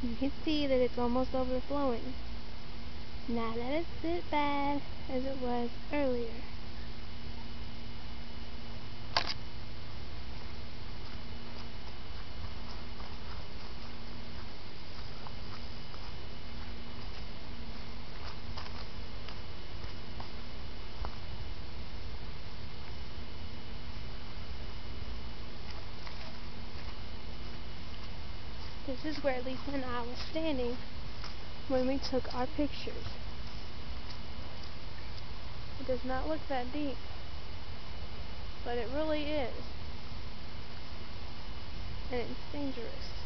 You can see that it's almost overflowing. Not that it's as bad as it was earlier. This is where Lisa and I were standing when we took our pictures. It does not look that deep, but it really is. And it's dangerous.